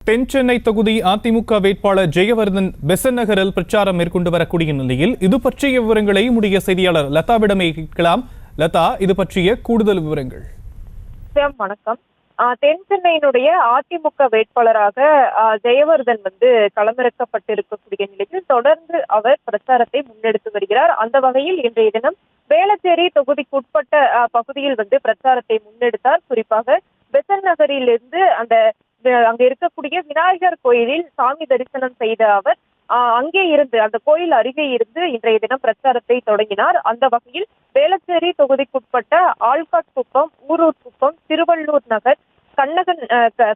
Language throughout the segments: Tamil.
தென் சென்னை தொகுதி அதிமுக வேட்பாளர் ஜெயவர்தன் பெசன்ட் நகரில் பிரச்சாரம் மேற்கொண்டு வரக்கூடிய நிலையில் இது பற்றிய விவரங்களை நம்முடைய செய்தியாளர் லதாவிடமே கேட்கலாம். லதா, இது பற்றிய கூடுதல் விவரங்கள். வணக்கம். தென் சென்னையினுடைய அதிமுக வேட்பாளராக ஜெயவர்தன் களமிறக்கப்பட்டிருக்கக்கூடிய நிலையில் தொடர்ந்து அவர் பிரச்சாரத்தை முன்னெடுத்து வருகிறார். அந்த வகையில் இன்றைய தினம் வேளச்சேரி தொகுதிக்குட்பட்ட பகுதியில் பிரச்சாரத்தை முன்னெடுத்தார். குறிப்பாக பெசன்ட் நகரிலிருந்து அங்க இருக்கக்கூடிய விநாயகர் கோயிலில் சாமி தரிசனம் செய்த அவர் அங்கே இருந்து அந்த கோயில் அருகே இருந்து இன்றைய தினம் பிரச்சாரத்தை தொடங்கினார். அந்த வகையில் வேளச்சேரி தொகுதிக்குட்பட்ட ஆல்காட் குப்பம், ஊரூர் குப்பம், திருவள்ளூர் நகர்,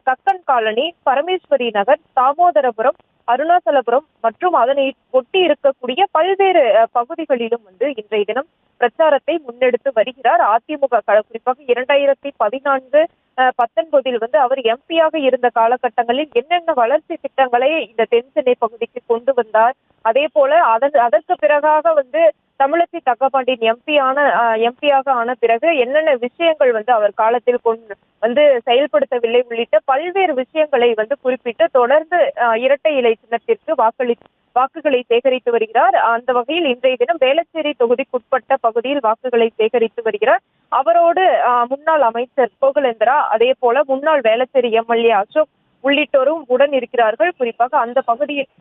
கக்கன் காலனி, பரமேஸ்வரி நகர், தாமோதரபுரம், அருணாசலபுரம் மற்றும் அதனை ஒட்டி இருக்கக்கூடிய பல்வேறு பகுதிகளிலும் இன்றைய தினம் பிரச்சாரத்தை முன்னெடுத்து வருகிறார். அதிமுக குறிப்பாக 2014-19 அவர் எம்பியாக இருந்த காலகட்டங்களில் என்னென்ன வளர்ச்சி திட்டங்களை இந்த தென் சென்னை பகுதிக்கு கொண்டு வந்தார், அதே போல அதற்கு பிறகாக தமிழச்சி தங்கபாண்டியன் எம்பியாக ஆன பிறகு என்னென்ன விஷயங்கள் அவர் காலத்தில் செயல்படுத்தவில்லை உள்ளிட்ட பல்வேறு விஷயங்களை குறிப்பிட்டு தொடர்ந்து இரட்டை இலை சின்னத்திற்கு வாக்குகளை சேகரித்து வருகிறார். அந்த வகையில் இன்றைய தினம் வேளச்சேரி தொகுதிக்குட்பட்ட பகுதியில் வாக்குகளை சேகரித்து வருகிறார். அவரோடு முன்னாள் அமைச்சர் கோகுலேந்திரா, அதே போல முன்னாள் வேளச்சேரி எம்எல்ஏ அசோக் உள்ளிட்டோரும் உடன் இருக்கிறார்கள். குறிப்பாக அந்த பகுதியில்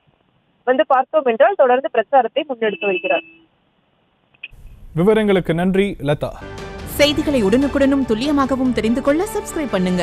பார்த்தோம் என்றால் தொடர்ந்து பிரச்சாரத்தை முன்னெடுத்து வருகிறார். விவரங்களுக்கு நன்றி லதா. செய்திகளை உடனுக்குடனும் துல்லியமாகவும் தெரிந்து கொள்ள சப்ஸ்கிரைப் பண்ணுங்க.